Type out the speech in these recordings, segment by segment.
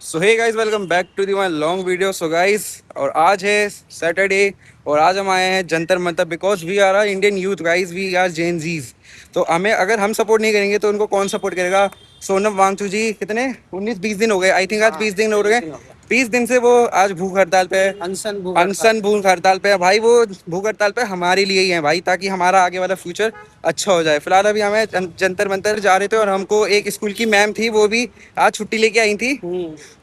So hey guys, welcome back to the my long video. So guys, और आज है Saturday और आज हम आए हैं Jantar Mantar because we are Indian youth guys, we are Gen Zs. तो हमें अगर हम सपोर्ट नहीं करेंगे तो उनको कौन सपोर्ट करेगा। सोनम वांगचू जी कितने 19-20 दिन हो गए, आई थिंक आज 20 दिन हो गए। 20 दिन से वो आज भूख हड़ताल पे है। अनशन भूख हड़ताल पे है भाई। वो भूख हड़ताल पे हमारे लिए ही है भाई, ताकि हमारा आगे वाला फ्यूचर अच्छा हो जाए। फिलहाल अभी हमें जंतर मंतर जा रहे थे और हमको एक स्कूल की मैम थी, वो भी आज छुट्टी लेके आई थी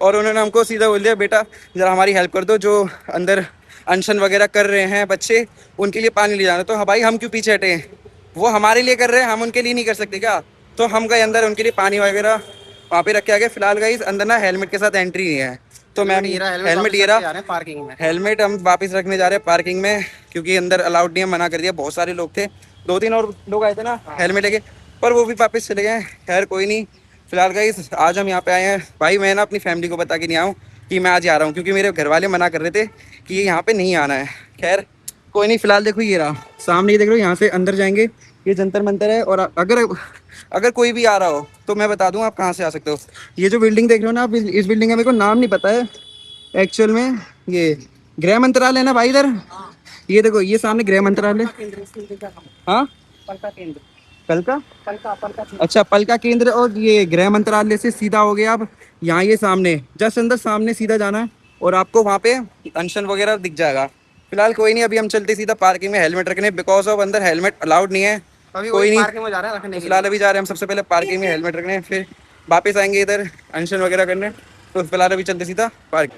और उन्होंने हमको सीधा बोल दिया, बेटा जरा हमारी हेल्प कर दो, जो अंदर अनशन वगैरह कर रहे हैं बच्चे, उनके लिए पानी ले जाना। तो हाँ भाई, हम क्यों पीछे हटे हैं? वो हमारे लिए कर रहे हैं, हम उनके लिए नहीं कर सकते क्या? तो हम गए अंदर, उनके लिए पानी वगैरह वहाँ पे रख के आ गए। फिलहाल गई अंदर ना हेलमेट के साथ एंट्री नहीं है, तो मैम हेलमेट ये रहा। पार्किंग में हेलमेट हम वापस रखने जा रहे हैं पार्किंग में, क्योंकि अंदर अलाउड नहीं है, मना कर दिया। बहुत सारे लोग थे, 2-3 और लोग आए थे ना हेलमेट लेके, पर वो भी वापस चले गए। खैर कोई नहीं। फिलहाल गाइस आज हम यहाँ पे आए हैं भाई। मैं ना अपनी फैमिली को बता के नहीं आऊँ कि मैं आज आ रहा हूँ, क्योंकि मेरे घर वाले मना कर रहे थे कि ये यहाँ पे नहीं आना है। खैर कोई नहीं। फिलहाल देखो ये रहा सामने, ये देख लो, यहाँ से अंदर जाएंगे, ये जंतर मंतर है। और अगर अगर कोई भी आ रहा हो तो मैं बता दूँ आप कहाँ से आ सकते हो। ये जो बिल्डिंग देख रहे हो ना आप, इस बिल्डिंग का मेरे को नाम नहीं पता है एक्चुअल में। ये गृह मंत्रालय है ना भाई इधर। ये देखो ये सामने गृह मंत्रालय। हाँ, कल का अच्छा, पलका केंद्र। और ये गृह मंत्रालय से सीधा हो गया आप यहाँ, ये सामने जस्ट अंदर सामने सीधा जाना है और आपको वहाँ पे अनशन वगैरह दिख जाएगा। फिलहाल कोई नहीं, अभी हम चलते सीधा पार्किंग में हेलमेट रखने, बिकॉज ऑफ अंदर हेलमेट अलाउड नहीं है। कोई नहीं, पार्किंग में जा रहा है रखने के फिलहाल अभी जा रहे हैं हम सबसे पहले पार्किंग में हेलमेट रखने, फिर वापस आएंगे इधर अनशन वगैरह करने। तो फिलहाल अभी चलते सीधा पार्क।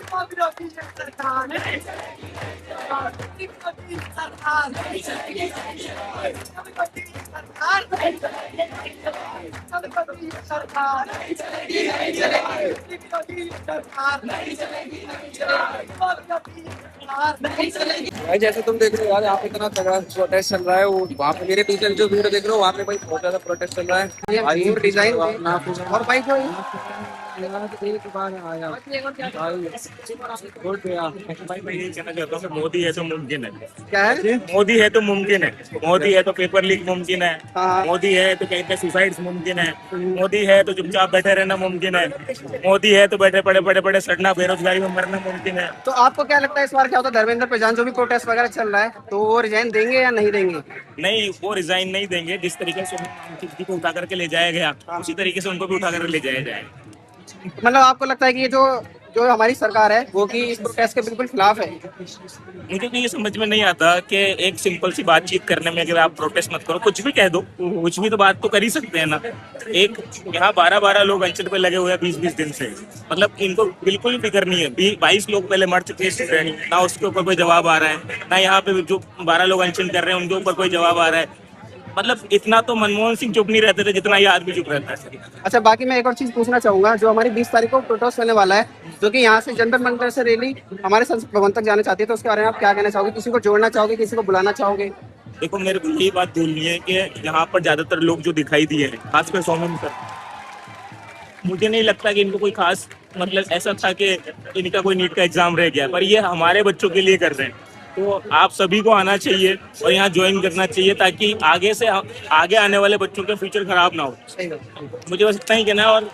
भाई जैसे तुम देख रहे हो यार, यहाँ पे इतना तगड़ा प्रोटेस्ट चल रहा है। वो वहाँ पे मेरे पीछे जो वीडियो देख रहे हो, वहाँ पे भाई बहुत ज्यादा प्रोटेस्ट चल रहा है भाई। डिजाइन और भाई जो कहना चाहता हूँ कि मोदी है तो मुमकिन है। क्या है? मोदी है तो मुमकिन है। मोदी है तो पेपर लीक मुमकिन है। हाँ। मोदी है तो कहते हैं सुसाइड्स मुमकिन है। मोदी है तो चुपचाप बैठे रहना मुमकिन है। मोदी है तो बैठे बड़े बड़े बड़े सड़ना, बेरोजगारी में मरना मुमकिन है। तो आपको क्या लगता है इस बार क्या होता है? धर्मेंद्र प्रधान जो भी प्रोटेस्ट वगैरह चल रहा है, तो वो रिजाइन देंगे या नहीं देंगे? नहीं, वो रिजाइन नहीं देंगे। जिस तरीके से उनको को उठा करके ले जाया गया, उसी तरीके से उनको भी उठा करके ले जाया जाएगा। मतलब आपको लगता है कि ये जो जो हमारी सरकार है वो कि इस प्रोटेस्ट के बिल्कुल खिलाफ है? मुझे तो ये समझ में नहीं आता कि एक सिंपल सी बातचीत करने में अगर आप प्रोटेस्ट मत करो, कुछ भी कह दो, कुछ भी तो बात तो कर ही सकते हैं ना। एक यहाँ 12-12 लोग अनशन पे लगे हुए हैं 20-20 दिन से। मतलब इनको बिल्कुल फिक्र नहीं है। 22 लोग पहले मर चुके हैं, ना उसके ऊपर कोई जवाब आ रहा है, ना यहाँ पे जो 12 लोग अनशन कर रहे हैं उनके ऊपर कोई जवाब आ रहा है। मतलब इतना तो मनमोहन सिंह चुप नहीं रहते थे जितना ये आदमी चुप रहता है। अच्छा, बाकी मैं एक और चीज पूछना चाहूंगा। जो हमारी 20 तारीख को प्रोटेस्ट होने वाला है, जो कि यहाँ से जंतर मंतर से रैली हमारे संसद भवन तक जाना चाहती है, तो उसके बारे में आप क्या कहना चाहोगे? किसी को जोड़ना चाहोगे, किसी को बुलाना चाहोगे? देखो, मेरे को यही बात बोलनी है कि यहाँ पर ज्यादातर लोग जो दिखाई दिए हैं, खासकर सोनम सर, मुझे नहीं लगता कि इनको कोई खास मतलब ऐसा था कि इनका कोई नीट का एग्जाम रह गया, पर ये हमारे बच्चों के लिए कर रहे हैं। तो आप सभी को आना चाहिए और यहाँ ज्वाइन करना चाहिए, ताकि आगे से आगे आने वाले बच्चों का फ्यूचर खराब ना हो। सही बात। मुझे बस इतना ही कहना है। और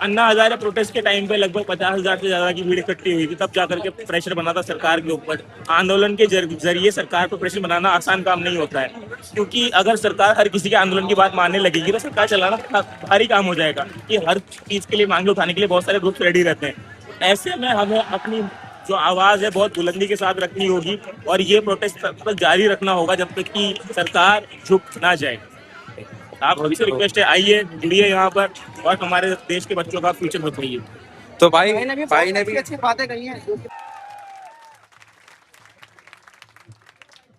अन्ना हजारे प्रोटेस्ट के टाइम पे लगभग 50,000 से ज्यादा की भीड़ इकट्ठी हुई थी, तब जाकर के प्रेशर बना था सरकार के ऊपर। आंदोलन के जरिए सरकार पर प्रेशर बनाना आसान काम नहीं होता है, क्योंकि अगर सरकार हर किसी के आंदोलन की बात मानने लगेगी तो सरकार चलाना भारी काम हो जाएगा। कि हर चीज के लिए मांगे उठाने के लिए बहुत सारे ग्रुप्स रेडी रहते हैं। ऐसे में हमें अपनी जो आवाज है बहुत बुलंदी के साथ रखनी होगी और ये प्रोटेस्ट तब तक जारी रखना होगा जब तक कि सरकार झुक ना जाए। आप सभी से रिक्वेस्ट है, आइए, जुड़िए यहाँ पर और हमारे देश के बच्चों का फ्यूचर बताइए। तो भाई भाई ने भी अच्छी बातें कही हैं।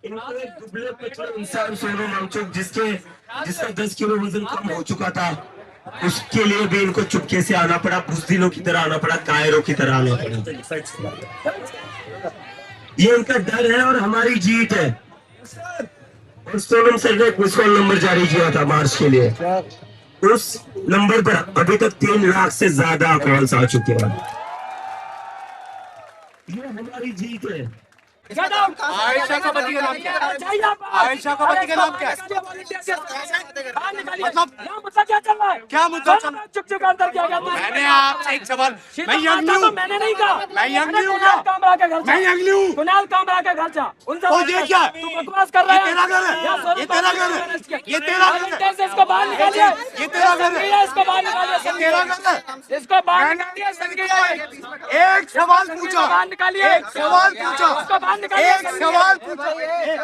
दुबले पतले इंसान सोनम वांगचुक जिसका 10 किलो वजन कम हो चुका था, उसके लिए भी इनको चुपके से आना पड़ा, बुज़दिलों की तरह आना पड़ा, कायरों की तरह आना पड़ा। ये उनका डर है और हमारी जीत है। और सोनम सर ने एक मिस कॉल नंबर जारी किया था मार्च के लिए। उस नंबर पर अभी तक 3 लाख से ज्यादा कॉल्स आ चुके हैं। ये हमारी जीत है। आयशा का पति का नाम क्या है? आयशा का पति का नाम क्या है? मतलब क्या चल रहा है? क्या मुद्दा चल रहा है? चुप चुप अंदर क्या कहता है? मैंने आपसे एक सवाल, मैं यंग हूँ, मैंने नहीं कहा। मैं यंग हूँ क्या? कामरा के घर मैं यंग हूँ। कुणाल कामरा के घर जा। उनसे तो ये क्या है? तू बकवास कर रहा ये है। तेरा घर है, ये तेरा घर है, ये तेरा घर है, से इसको बाहर निकालिए। ये तेरा घर है, इसको बाहर निकालिए। ये तेरा घर है। इसको बाहर निकालिए। संजय एक सवाल पूछा, बाहर निकालिए। एक सवाल पूछा, इसको बाहर निकालिए। एक सवाल पूछा,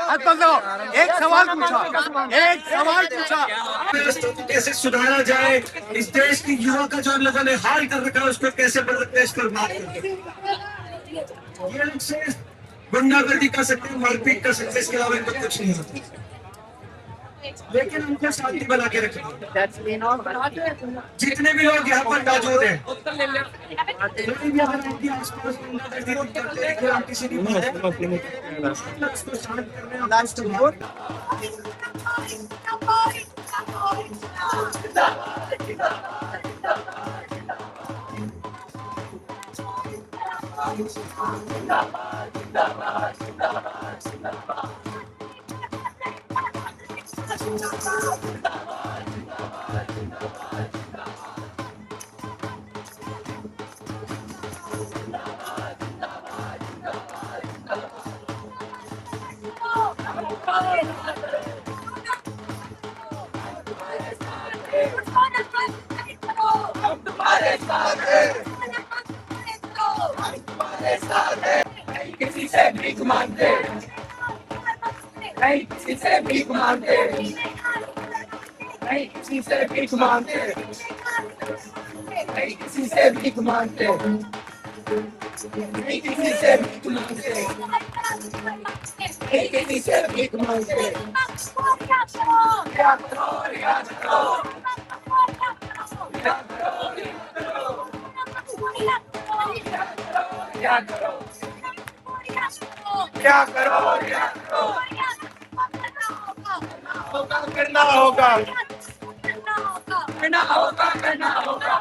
हाथ पकड़ो, एक सवाल पूछा, एक सवाल पूछा। व्यवस्था को कैसे सुधारा जाए, इस देश की युवा का जो लोगों ने हाल कर रखा है उसको कैसे बदलते हैं, इस पर बात करते हैं। ये लोग सिर्फ गुंडागर्दी कर सकते हैं, मारपीट कर सकते हैं, इसके अलावा इनको कुछ नहीं होता। लेकिन उनको शांति बना के रखें। जितने भी लोग यहाँ पर मौजूद हैं, कोई भी अगर आपके आसपास गुंडागर्दी करते हैं, अगर आप किसी की उसको शांत करने लास्ट किसी से भीख मांगते, नहीं किसी से भीख मांगते, नहीं किसी से भीख मांगते, नहीं किसी से भीख मांगते, नहीं किसी से भीख मांगते, नहीं किसी से भीख मांगते। याद करो, याद करो, याद करो, क्या करो, क्या करो, करना होगा, करना होगा, करना होगा,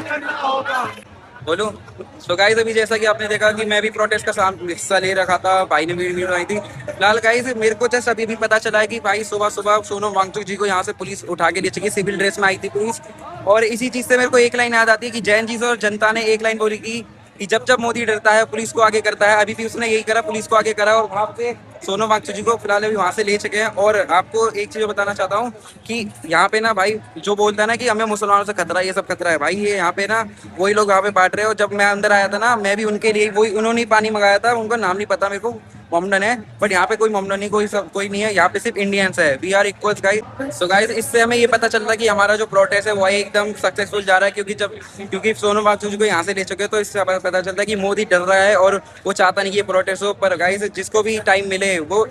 करना होगा। बोलूं तो गाइस, अभी जैसा कि आपने देखा कि मैं भी प्रोटेस्ट का हिस्सा ले रखा था, भाई ने वीडियो बनाई थी। फिलहाल गाइस, मेरे को जस्ट अभी भी पता चला है कि भाई सुबह सुबह सोनम वांगचुक जी को यहाँ से पुलिस उठा के ले चुकी, सिविल ड्रेस में आई थी पुलिस। और इसी चीज से मेरे को एक लाइन याद आती है कि जैन जी और जनता ने एक लाइन बोली कि जब जब मोदी डरता है पुलिस को आगे करता है। अभी भी उसने यही करा, पुलिस को आगे करा, और वहाँ पे सोनम वांगचुक जी को फिलहाल अभी वहाँ से ले चुके हैं। और आपको एक चीज़ बताना चाहता हूँ कि यहाँ पे ना भाई जो बोलता है ना कि हमें मुसलमानों से खतरा है, ये सब खतरा है, भाई ये यहाँ पे ना वही लोग वहाँ पे बांट रहे हैं। और जब मैं अंदर आया था ना, मैं भी उनके लिए वही, उन्होंने ही पानी मंगाया था, उनका नाम नहीं पता मेरे को, मोमडन है, बट यहाँ पे कोई मोमडन नहीं, कोई नहीं है, यहाँ पे सिर्फ इंडियंस है। We are equals guys. So guys, इससे हमें ये पता चलता है कि हमारा जो प्रोटेस्ट है वो एकदम सक्सेसफुल जा रहा है, क्योंकि सोनम वांगचुक जी को यहाँ से ले चुके हैं। तो इससे पता चलता है कि मोदी डर रहा है और वो चाहता नहीं कि ये प्रोटेस्ट हो। पर गाइस, जिसको भी टाइम मिले वो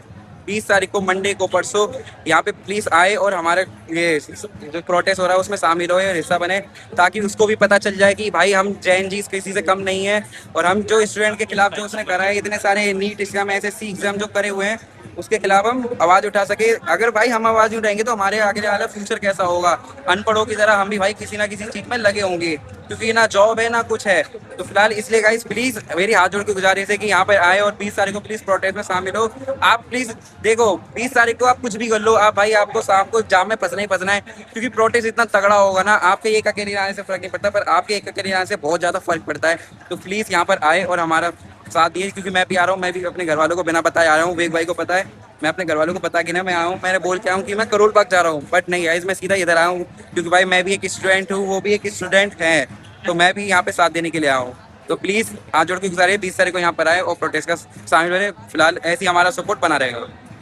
20 तारीख को, मंडे को, परसों यहाँ पे प्लीज आए और हमारे ये जो प्रोटेस्ट हो रहा है उसमें शामिल होए और हिस्सा बने, ताकि उसको भी पता चल जाए कि भाई हम जैन जी किसी से कम नहीं है। और हम जो स्टूडेंट के खिलाफ जो उसने करा है, इतने सारे नीट एग्जाम, SSC एग्जाम जो करे हुए हैं, उसके खिलाफ हम आवाज उठा सके। अगर भाई हम आवाज उठाएंगे तो हमारे आगे वाला फ्यूचर कैसा होगा। अनपढ़ों की तरह हम भी भाई किसी ना किसी चीज में लगे होंगे, क्योंकि ना जॉब है ना कुछ है। तो फिलहाल इसलिए गाइस, प्लीज मेरी हाथ जोड़ के गुजारिश है कि यहाँ पे आए और 20 तारीख को प्लीज प्रोटेस्ट में शामिल हो। आप प्लीज देखो, 20 तारीख को आप कुछ भी कर लो, आप भाई आपको शाम को जाम में फंसना ही फंसना है, क्योंकि प्रोटेस्ट इतना तगड़ा होगा ना, आपके एक अकेले आने से फर्क नहीं पड़ता, पर आपके एक अकेले आने से बहुत ज्यादा फर्क पड़ता है। तो प्लीज यहाँ पर आए और हमारा साथ दिए, क्योंकि मैं भी आ रहा हूँ, मैं भी अपने घर वालों को बिना बताए आ रहा हूँ। वेग भाई को पता है, मैं अपने घर वालों को पता कि ना मैं आया हूँ, मैंने बोल के आया हूँ कि मैं करोल बाग जा रहा हूँ, बट नहीं गाइस, मैं सीधा इधर आया हूँ, क्योंकि भाई मैं भी एक स्टूडेंट हूँ, वो भी एक स्टूडेंट है, तो मैं भी यहाँ पे साथ देने के लिए आया हूँ। तो प्लीज हाथ जोड़ के गुजारिश 20 तारीख को यहाँ पर आए और प्रोटेस्ट का शामिल हो। फिलहाल ऐसे ही हमारा सपोर्ट बना रहेगा।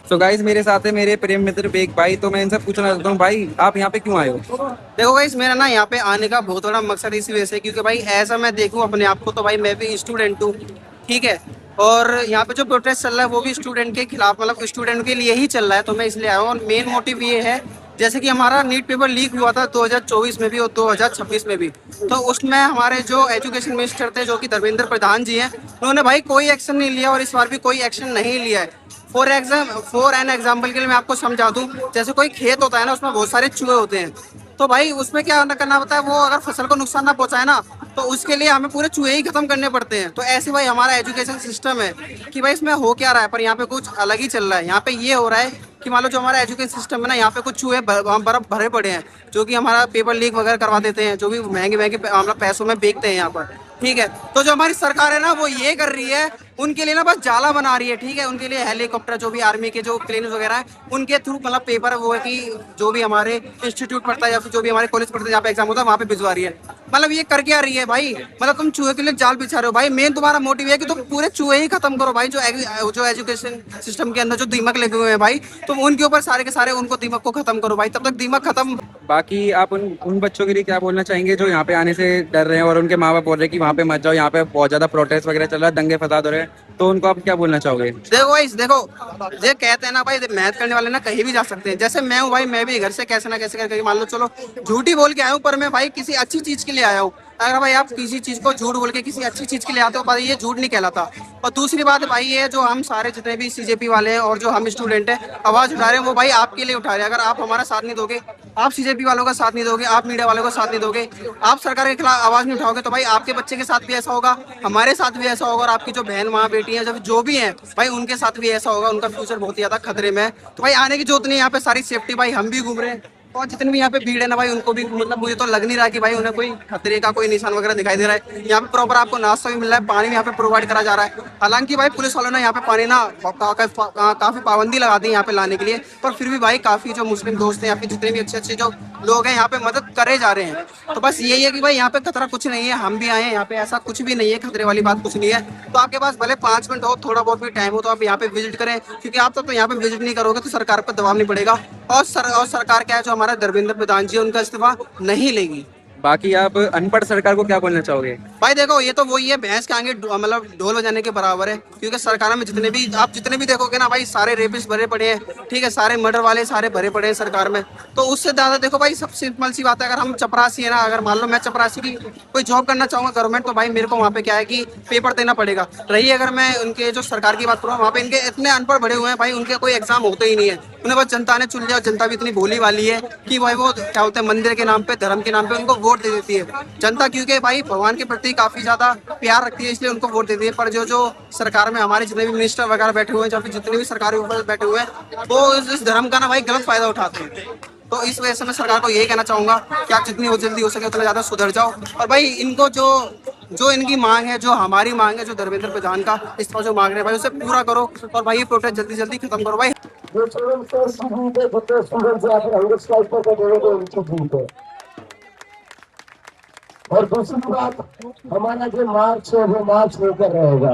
तो गाइस, मेरे साथ है मेरे प्रेम मित्र बेग भाई। तो मैं इनसे पूछना चाहता हूँ, भाई आप यहाँ पे क्यों आए हो? देखो गाइस, मेरा ना यहाँ पे आने का बहुत बड़ा मकसद इसी वजह से, क्योंकि भाई ऐसा मैं देखूँ अपने आप को, तो भाई मैं भी स्टूडेंट हूँ, ठीक है, और यहाँ पे जो प्रोटेस्ट चल रहा है वो भी स्टूडेंट के खिलाफ, मतलब स्टूडेंट के लिए ही चल रहा है। तो मैं इसलिए आया हूँ, और मेन मोटिव ये है, जैसे कि हमारा नीट पेपर लीक हुआ था 2024 में भी और 2026 में भी, तो उसमें हमारे जो एजुकेशन मिनिस्टर थे, जो कि धर्मेंद्र प्रधान जी हैं, उन्होंने भाई कोई एक्शन नहीं लिया, और इस बार भी कोई एक्शन नहीं लिया है। फॉर एन एग्जाम्पल के लिए मैं आपको समझा दूँ, जैसे कोई खेत होता है ना, उसमें बहुत सारे चूहे होते हैं, तो भाई उसमें क्या करना होता है, वो अगर फसल को नुकसान ना पहुंचाए ना, तो उसके लिए हमें पूरे चूहे ही खत्म करने पड़ते हैं। तो ऐसे भाई हमारा एजुकेशन सिस्टम है कि भाई इसमें हो क्या रहा है, पर यहाँ पे कुछ अलग ही चल रहा है। यहाँ पे ये हो रहा है कि मान लो जो हमारा एजुकेशन सिस्टम है ना, यहाँ पे कुछ चूहे बर्फ भरे पड़े हैं जो कि हमारा पेपर लीक वगैरह करवा देते हैं, जो भी महंगे महंगे मतलब पैसों में बेचते हैं यहाँ पर। ठीक है, तो जो हमारी सरकार है ना वो ये कर रही है, उनके लिए ना बस जाला बना रही है। ठीक है, उनके लिए हेलीकॉप्टर, जो भी आर्मी के जो प्लेन वगैरह है उनके थ्रू मतलब पेपर वो है कि जो भी हमारे इंस्टीट्यूट पढ़ता है या फिर जो भी हमारे कॉलेज पढ़ता है जहाँ पे एग्जाम होता है वहाँ पे भिजवा रही है। मतलब ये कर क्या रही है भाई, मतलब तुम चूहे के लिए जाल बिछा रहे हो भाई। मेन तुम्हारा मोटिव है कि तुम पूरे चूहे ही खत्म करो भाई, जो एजुकेशन सिस्टम के अंदर जो दीमक लगे हुए हैं भाई, तुम उनके ऊपर सारे के सारे उनको दीमक को खत्म करो भाई, तब तक दीमक खत्म। बाकी आप उन बच्चों के लिए क्या बोलना चाहेंगे जो यहाँ पे आने से डर रहे हैं और उनके माँ बाप बोल रहे हैं कि वहाँ पे मत जाओ, यहाँ पे बहुत ज्यादा प्रोटेस्ट वगैरह चल रहा है, दंगे फसाद हो रहे हैं, तो उनको आप क्या बोलना चाहोगे? देखो भाई, देखो ये कहते हैं ना भाई, मेहनत करने वाले ना कहीं भी जा सकते हैं। जैसे मैं हूँ भाई, मैं भी घर से कैसे ना कैसे करके मान लो चलो झूठी बोल के आया हूँ, पर मैं भाई किसी अच्छी चीज के लिए आया हूँ। अगर भाई आप किसी चीज को झूठ बोल के किसी अच्छी चीज के लिए आते हो भाई, ये झूठ नहीं कहलाता। और दूसरी बात है भाई, ये जो हम सारे जितने भी सीजेपी वाले हैं और जो हम स्टूडेंट हैं आवाज उठा रहे हैं, वो भाई आपके लिए उठा रहे हैं। अगर आप हमारा साथ नहीं दोगे, आप सीजेपी वालों का साथ नहीं दोगे, आप मीडिया वालों का साथ नहीं दोगे, आप सरकार के खिलाफ आवाज नहीं उठाओगे, तो भाई आपके बच्चे के साथ भी ऐसा होगा, हमारे साथ भी ऐसा होगा, और आपकी जो बहन माँ बेटी है, जब जो भी है भाई उनके साथ भी ऐसा होगा। उनका फ्यूचर बहुत ही ज्यादा खतरे में है। तो भाई आने की जरूरत नहीं है, यहाँ पे सारी सेफ्टी भाई हम भी घूम रहे हैं, और जितने भी यहाँ पे भीड़ है ना भाई उनको भी मतलब मुझे तो लग नहीं रहा कि भाई उन्हें कोई खतरे का कोई निशान वगैरह दिखाई दे रहा है। यहाँ पे प्रॉपर आपको नाश्ता भी मिल रहा है, पानी भी यहाँ पे प्रोवाइड करा जा रहा है। हालांकि भाई पुलिस वालों ने यहाँ पे पानी ना काफी पाबंदी लगा दी है यहाँ पे लाने के लिए, पर फिर भी भाई काफी जो मुस्लिम दोस्त हैं या फिर जितने भी अच्छे अच्छे जो लोग हैं यहाँ पे मदद करे जा रहे हैं। तो बस यही है कि भाई यहाँ पे खतरा कुछ नहीं है, हम भी आए हैं यहाँ पे, ऐसा कुछ भी नहीं है, खतरे वाली बात कुछ नहीं है। तो आपके पास भले 5 मिनट हो, थोड़ा बहुत भी टाइम हो, तो आप यहाँ पे विजिट करें, क्योंकि आप तो यहाँ पे विजिट नहीं करोगे तो सरकार पर दबाव नहीं पड़ेगा, और सरकार क्या है, जो हमारा धर्मेंद्र प्रधान जी उनका इस्तीफा नहीं लेगी। बाकी आप अनपढ़ सरकार को क्या बोलना चाहोगे? भाई देखो, ये तो वही है, भैंस के आगे मतलब ढोल बजाने के बराबर है, क्योंकि सरकार में जितने भी देखोगे ना भाई, सारे रेपिस्ट भरे पड़े हैं। ठीक है, सारे मर्डर वाले सारे भरे पड़े हैं सरकार में। तो उससे ज्यादा देखो भाई, सब सिंपल सी बात है, अगर हम चपरासी है ना, अगर मान लो मैं चपरासी की कोई जॉब करना चाहूंगा गवर्नमेंट, तो भाई मेरे को वहाँ पे क्या है कि पेपर देना पड़ेगा। रही अगर मैं उनके जो सरकार की बात करूँ, वहाँ पे इनके इतने अनपढ़ भरे हुए हैं भाई, उनके कोई एग्जाम होते ही नहीं है, उन्हें बस जनता ने चुन लिया। जनता भी इतनी भोली वाली है कि भाई वो क्या होते हैं, मंदिर के नाम पे, धर्म के नाम पे उनको वोट दे देती है जनता, क्योंकि भाई भगवान के प्रति काफी ज्यादा प्यार रखती है, इसलिए उनको वोट देती है। पर जो सरकार में हमारे जितने भी मिनिस्टर वगैरह बैठे हुए हैं, या फिर जितने भी सरकारी ऊपर बैठे हुए हैं, वो इस धर्म का ना भाई गलत फायदा उठाते हैं। तो इस वजह से मैं सरकार को यही कहना चाहूंगा कि आप जितनी जल्दी हो सके उतना ज्यादा सुधर जाओ। और भाई इनको जो इनकी मांग है, जो हमारी मांग है, जो धर्मेंद्र प्रधान का इस्तीफा जो मांग रहे हैं भाई, उसे पूरा करो, और भाई ये प्रोटेस्ट जल्दी जल्दी खत्म करो भाई। जो स्टूडेंट्स यहाँ पर हंगर स्ट्राइक पर बैठे हुए थे, उनकी जीत है। और दूसरी बात, हमारा जो मार्च है वो मार्च होकर रहेगा।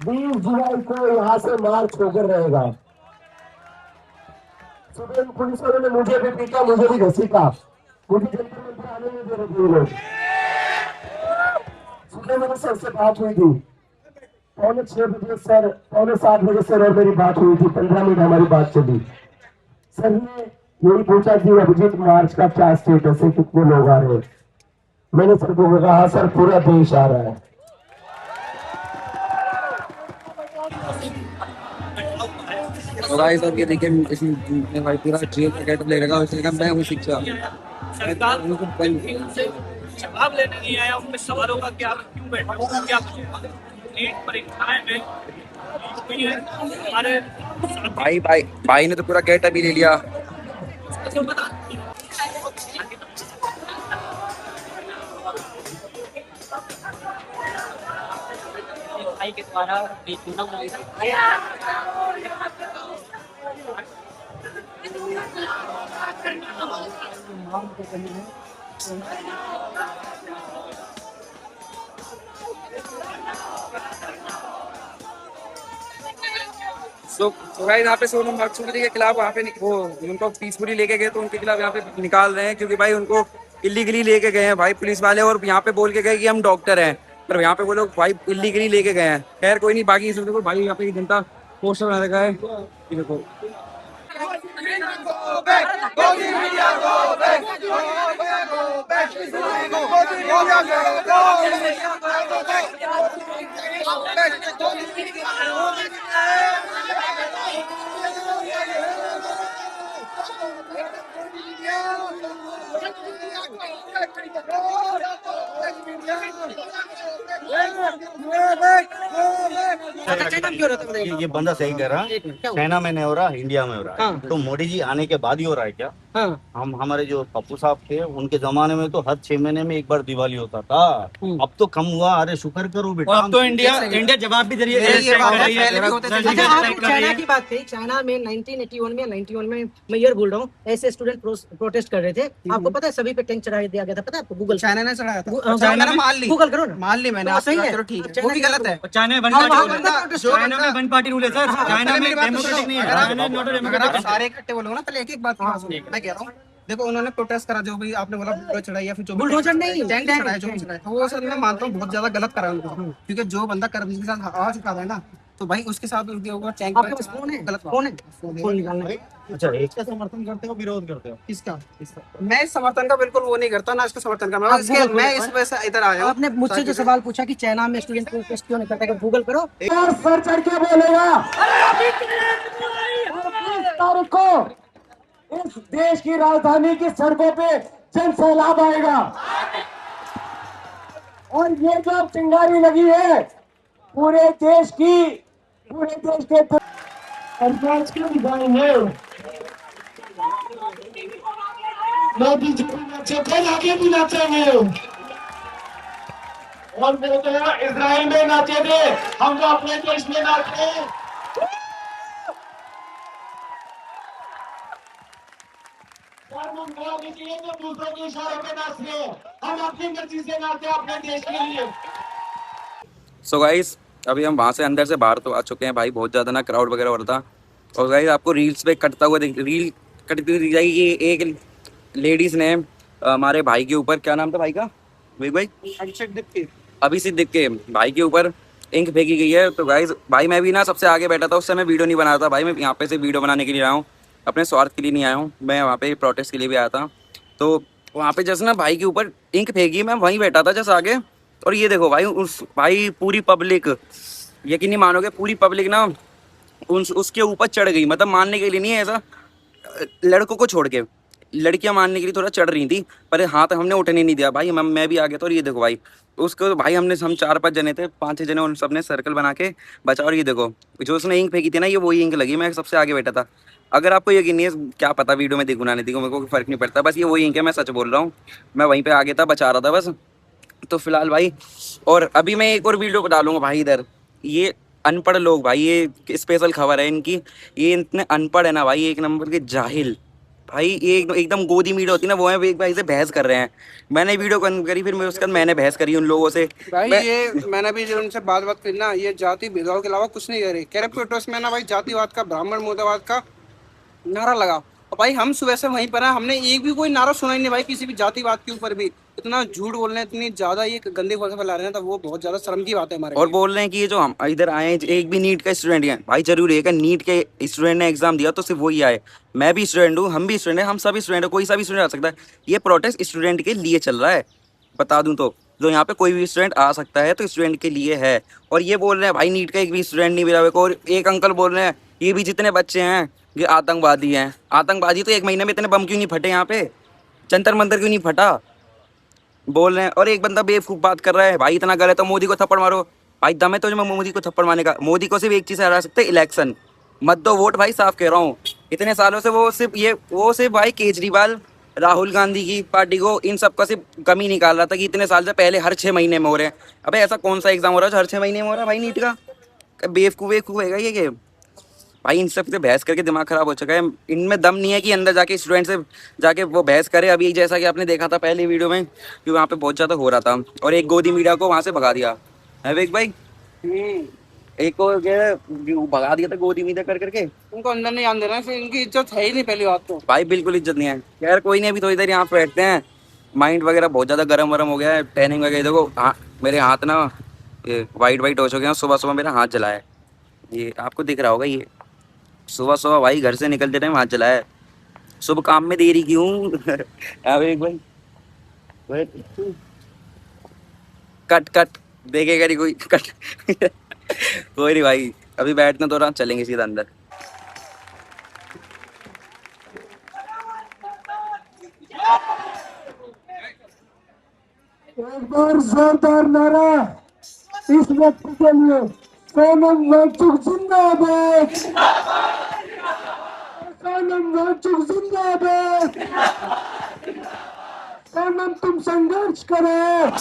20 जुलाई को यहाँ से मार्च होकर रहेगा। सुबह पुलिस वालों ने मुझे भी पीटा, मुझे भी घसीटा, मुझे जंतर मंतर आने नहीं दे रहे लोग। सुबह मेरे सर से बात हुई थी, 6:45 बजे सर, 7:45 बजे सर और मेरी बात हुई थी, 15 मिनट हमारी बात चली। सर ने यही पूछा कि अभिजीत मार्च का क्या स्टेटस है, कितने लोग आ रहे हैं। मैंने सर को कहा सर पूरा देश आ रहा है। तो भाई साहब ये देखिए, इसमें भाई पूरा जेल का गेटअप ले रखा है, उसने कहा मैं हूँ शिक्षा। जवाब लेने नहीं आया, उनके सवालों का क्या क्यों बैठा हूँ, क्या नीट परीक्षाएं में हमारे भाई ने तो पूरा गेटअप ही ले लिया। भाई के द्वारा तो गाइस यहाँ पे सोनम वांगचुक के खिलाफ वहाँ पे वो उनको पीसफुली लेके गए, तो उनके खिलाफ यहाँ पे निकाल रहे हैं, क्योंकि भाई उनको इलीगली लेके गए हैं भाई पुलिस वाले, और यहाँ पे बोल के गए कि हम डॉक्टर हैं, पर यहाँ पे वो लोग भाई इलीगली लेके गए हैं। खैर कोई नहीं, बाकी इसमें देखो भाई यहाँ पे जनता पोस्टर बना रखा है, ये देखो। ये बंदा सही कह रहा है। चाइना में नहीं हो रहा, इंडिया में हो रहा है। तो मोदी जी आने के बाद ही हो रहा है क्या? हम हमारे जो पप्पू साहब थे उनके जमाने में तो हर 6 महीने में एक बार दिवाली होता था। अब तो कम हुआ। अरे शुक्र करो बेटा। अब तो इंडिया जवाब भी दे रही ये बात है, है। पहले भी होते थे। अच्छा, आपने चाइना की बात कही। चाइना में 1981 में 91 में मैं ईयर बोल रहा हूँ, ऐसे स्टूडेंट प्रोटेस्ट कर रहे थे। आपको पता है सभी पे टैंक चढ़ा दिया गया था, पता है आपको? गूगल चाइना ने चढ़ाया था। चाइना चाइना में- मान ली, गूगल करो ना, मान ली मैंने। तो आपकी सही बात है। करो, ठीक है, चाइना वो भी की गलत है। चाइना में वन हाँ, वहाँ पार्टी बंदा रूल है। protest चाइना में वन पार्टी रूल है सर। चाइना पहले में मेरी बात तो डेमोक्रेटिक सुनो। नहीं है। अगर आप- चाइना नॉट अगर आप डेमोक्रेटिक। सारे इकट्ठे बोलोगे ना, पहले एक एक बात की बात सुनिए। मैं कह रहा हूँ, देखो उन्होंने प्रोटेस्ट करा, जो भी आपने बोला बुलडोजर चढ़ाई या फिर जो भी बुलडोजर नहीं, टैंक टैंक, चढ़ाया, जो भी चढ़ाया, तो वो सर मैं मानता हूँ बहुत ज्यादा गलत करा उनको, क्योंकि जो बंदा करप्शन के साथ आ चुका है ना, तो भाई उसके साथ उनके ऊपर टैंक आपके पास फोन है? गलत फोन है? फोन निकालना है। अच्छा, एक का समर्थन करते हो, विरोध करते हो? किसका? मैं इस समर्थन का बिल्कुल वो नहीं करता ना, इसका समर्थन का। आप गूगल करो। मैं इस वजह से इधर आया हूँ। आपने मुझसे जो सवाल पूछा कि चाइना में स्टूडेंट प्रोटेस्ट क्यों नहीं करते, अगर गूगल करो। सर चढ़ के बोलेगा 20 तारीख को इस देश की राजधानी की सड़कों पे जन सैलाब आएगा। और ये जो अब चिंगारी लगी है पूरे देश के सरकार की डिजाइन है। मोदी जी भी नाचे थे, आगे भी नाचेंगे। और वो तो इजराइल में नाचे थे, हम तो अपने देश में नाचे। दूसरों के इशारे पे नाच रहे हैं, हम अपनी मर्जी से नाचते हैं अपने देश के लिए। सो गाइस, अभी हम वहाँ से अंदर से बाहर तो आ चुके हैं भाई। बहुत ज़्यादा ना क्राउड वगैरह हो रहा था। और गाइस आपको रील्स पे कटता हुआ रील कटती हुई दिख जाएगी। ये एक लेडीज़ ने हमारे भाई के ऊपर, क्या नाम था भाई का? भाई अभिषेक दिख के भाई के ऊपर इंक फेंकी गई है। तो गाइस भाई मैं भी ना सबसे आगे बैठा था, उस समय वीडियो नहीं बना रहा था भाई। मैं यहाँ पे से वीडियो बनाने के लिए आया हूँ, अपने स्वार्थ के लिए नहीं आया हूँ। मैं वहाँ पे प्रोटेस्ट के लिए भी आया था। तो वहाँ पे जैसे ना भाई के ऊपर इंक फेंकी, मैं वहीं बैठा था जैसे आगे। और ये देखो भाई, भाई पूरी पब्लिक, यकीन नहीं मानोगे, पूरी पब्लिक ना उसके ऊपर चढ़ गई। मतलब मानने के लिए नहीं है ऐसा, लड़कों को छोड़ के लड़कियां मानने के लिए थोड़ा चढ़ रही थी, पर हाथ हमने उठने नहीं दिया भाई। मैं भी आ गया था। और ये देखो भाई, उसको भाई हम 4-5 जने थे, 5-6 जने, उन सब ने सर्कल बना के बचा। और ये देखो जो उसने इंक फेंकी थी ना, ये वही इंक लगी। मैं सबसे आगे बैठा था। अगर आपको यकीन नहीं है, क्या पता वीडियो में देखो ना नहीं देखो, मेरे को फर्क नहीं पड़ता। बस ये वही इंक है, मैं सच बोल रहा हूँ। मैं वहीं पे आगे था, बचा रहा था बस। तो फिलहाल भाई, और अभी मैं एक और वीडियो डालूंगा भाई इधर। ये अनपढ़ लोग भाई, ये स्पेशल खबर है इनकी। ये इतने अनपढ़ है ना भाई, एक नंबर के जाहिल भाई। ये एकदम गोदी मीडिया होती है ना, वो है एक भाई से बहस कर रहे हैं। मैंने वीडियो करी, फिर उसके बाद मैंने बहस करी उन लोगों से भाई। ये मैंने भी जो उनसे बात करी ना, ये जाति भेदभाव के अलावा कुछ नहीं कह रहे। कह प्रोटेस्ट में ना भाई जातिवाद का, ब्राह्मण मुर्दाबाद का नारा लगा। और भाई हम सुबह से वहीं पर हैं, हमने एक भी कोई नारा सुना ही नहीं भाई किसी भी जातिवाद के ऊपर भी। इतना झूठ बोल रहे हैं, इतनी ज्यादा ये गंदी भाषा फैला रहे हैं, तो वो बहुत ज्यादा शर्म की बात है हमारे। और बोल रहे हैं कि ये जो हम इधर आए हैं, एक भी नीट का स्टूडेंट है भाई। जरूरी है कि नीट के स्टूडेंट ने एग्जाम दिया तो सिर्फ वही आए। मैं भी स्टूडेंट हूँ, हम भी स्टूडेंट हैं, हम सभी स्टूडेंट हैं, कोई सा भी स्टूडेंट आ सकता है। ये प्रोटेस्ट स्टूडेंट के लिए चल रहा है, बता दूं तो। जो यहाँ पे कोई भी स्टूडेंट आ सकता है तो स्टूडेंट के लिए है। और ये बोल रहे हैं भाई नीट का एक भी स्टूडेंट नहीं मिला मेरे को। और एक अंकल बोल रहे हैं ये भी जितने बच्चे हैं ये आतंकवादी हैं। आतंकवादी तो 1 महीने में इतने बम क्यों नहीं फटे यहाँ पे, जंतर मंतर क्यों नहीं फटा, बोल रहे हैं। और एक बंदा बेवकूफ़ बात कर रहा है भाई, इतना गलत है, मोदी को थप्पड़ मारो। भाई दम है तो मैं मोदी को थप्पड़ मारने का। मोदी को सिर्फ एक चीज़ हरा सकते, इलेक्शन। मत दो वोट भाई, साफ कह रहा हूँ। इतने सालों से वो सिर्फ भाई केजरीवाल, राहुल गांधी की पार्टी को, इन सब का सिर्फ कमी निकाल रहा था कि इतने साल से पहले हर 6 महीने में हो रहे हैं। अबे ऐसा कौन सा एग्जाम हो रहा है जो हर 6 महीने में हो रहा है भाई नीट का? बेवकूफ़ है ये भाई। इन सब से बहस करके दिमाग खराब हो चुका है। इनमें दम नहीं है कि अंदर जाके स्टूडेंट से जाके वो बहस करे। अभी जैसा कि आपने देखा था पहले वीडियो में कि वहाँ पे बहुत ज़्यादा हो रहा था, और एक गोदी मीडिया को वहाँ से भगा दिया है विक भाई। एक को भगा दिया था गोदी मीडिया कर करके। उनको अंदर नहीं आने देना, फिर इनकी इज्जत है ही नहीं पहली बात तो। भाई बिल्कुल इज्जत नहीं है यार, कोई नहीं। अभी तो इधर यहाँ बैठते हैं, माइंड वगैरह बहुत ज़्यादा गर्म हो गया है, टैनिंग वगैरह। देखो हाँ, मेरे हाथ ना ये वाइट हो चुके हैं। सुबह मेरा हाथ जला है, ये आपको दिख रहा होगा। ये सुबह भाई घर से निकलते टाइम हाथ जला है। शुभ काम में देरी क्यों? एक भाई कट देखेगा नहीं कोई, कट कोई नहीं भाई, अभी बैठना तो रहा, चलेंगे सीधा अंदर। एक बार जोरदार नारा इस व्यक्ति के लिए। सोनम वांगचुक जिंदाबाद, सोनम वांगचुक जिंदाबाद। सोनम तुम संघर्ष करो,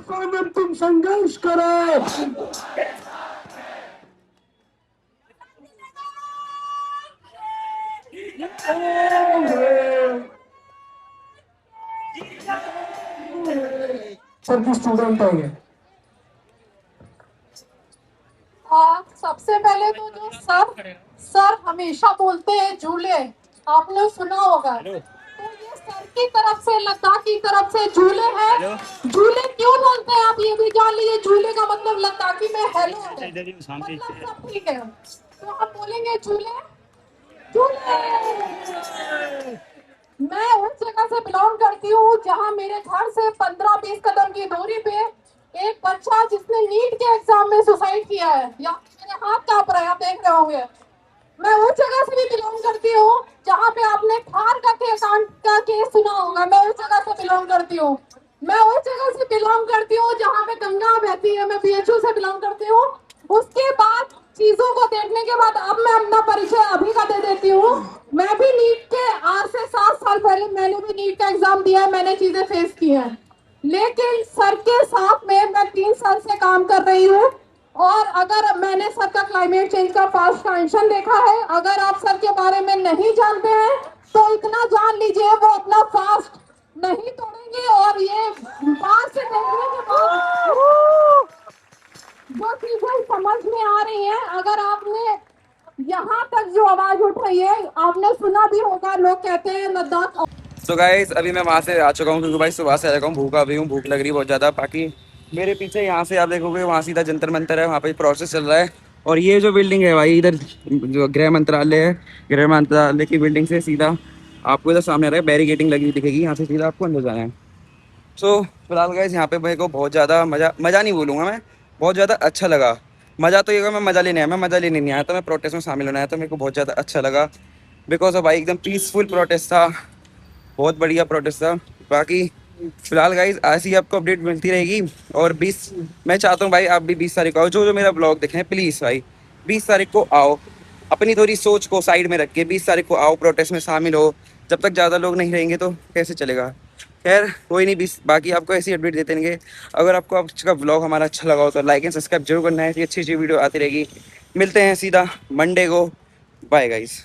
सोनम तुम संघर्ष करो। सर की स्टूडेंट है ये। सबसे पहले तो जो सर हमेशा बोलते हैं झूले, आपने सुना होगा, तो ये सर की तरफ से, लद्दाख की तरफ से झूले हैं। झूले क्यों बोलते हैं आप ये भी जान लीजिए। झूले का मतलब लद्दाखी में हेलो है, मतलब सब ठीक है, तो हम बोलेंगे झूले झूले। मैं उस जगह से बिलोंग करती हूँ जहाँ मेरे घर से 15-20 कदम की दूरी पे एक बच्चा जिसने नीट के एग्जाम में सुसाइड किया है, या मेरे हाथ कांप रहे हैं, आप देख रहे होंगे। मैं उस जगह से भी बिलोंग करती हूँ जहाँ पे आपने थार का केस सुना होगा, मैं उस जगह से बिलोंग करती हूँ। मैं उस जगह से बिलोंग करती हूँ जहाँ पे गंगा बहती है, मैं BHU से बिलोंग करती हूँ। उसके बाद चीजों को देखने के बाद अब मैं अपना परिचय अभी का दे देती हूँ। मैं भी नीट के आज से 7 साल पहले मैंने भी नीट का एग्जाम दिया है, मैंने चीजें फेस की हैं, लेकिन सर के साथ में मैं 3 साल से काम कर रही हूँ। और अगर मैंने सर का क्लाइमेट चेंज का फास्ट का एक्शन देखा है, अगर आप सर के बारे में नहीं जानते हैं तो इतना जान लीजिए वो अपना फास्ट नहीं तोड़ेंगे। और ये बात से देखने के बाद जो चीजें समझ में आ रही हैं, अगर आपने यहाँ तक जो आवाज उठ रही है, आपने सुना भी होगा, लोग कहते हैं लद्दाख। तो गाइस अभी मैं वहाँ से आ चुका हूँ क्योंकि भाई सुबह से आ चुका हूँ, भूखा भी हूँ, भूख लग रही है बहुत ज़्यादा। बाकी मेरे पीछे यहाँ से आप देखोगे वहाँ सीधा जंतर मंतर है, वहाँ पे प्रोसेस चल रहा है। और ये जो बिल्डिंग है भाई, इधर जो गृह मंत्रालय है, गृह मंत्रालय की बिल्डिंग से सीधा आपको इधर सामने आ रहा है, बैरिकेडिंग लगी हुई दिखेगी, यहाँ से सीधा आपको अंदर जाना है। सो फिलहाल गाइस यहाँ पे मेरे को बहुत ज़्यादा मज़ा नहीं बोलूँगा मैं, बहुत ज़्यादा अच्छा लगा। मज़ा तो ये मैं मज़ा लेने आया, मैं मज़ा लेने नहीं आया, तो मैं प्रोटेस्ट में शामिल होना आया, तो मेरे को बहुत ज़्यादा अच्छा लगा। बिकॉज भाई एकदम पीसफुल प्रोटेस्ट था, बहुत बढ़िया प्रोटेस्ट था। बाकी फिलहाल गाइज ऐसी ही आपको अपडेट मिलती रहेगी। और 20 मैं चाहता हूँ भाई आप भी 20 तारीख को आओ, जो मेरा ब्लॉग देखें प्लीज़ भाई 20 तारीख को आओ, अपनी थोड़ी सोच को साइड में रख के 20 तारीख को आओ, प्रोटेस्ट में शामिल हो। जब तक ज़्यादा लोग नहीं रहेंगे तो कैसे चलेगा। खैर कोई नहीं, 20 बाकी आपको ऐसी अपडेट देते रहेंगे। अगर आपको आज का ब्लॉग हमारा अच्छा लगा हो तो लाइक एंड सब्सक्राइब जरूर करना है, ऐसी अच्छी अच्छी वीडियो आती रहेगी। मिलते हैं सीधा मंडे को, बाय गाइज।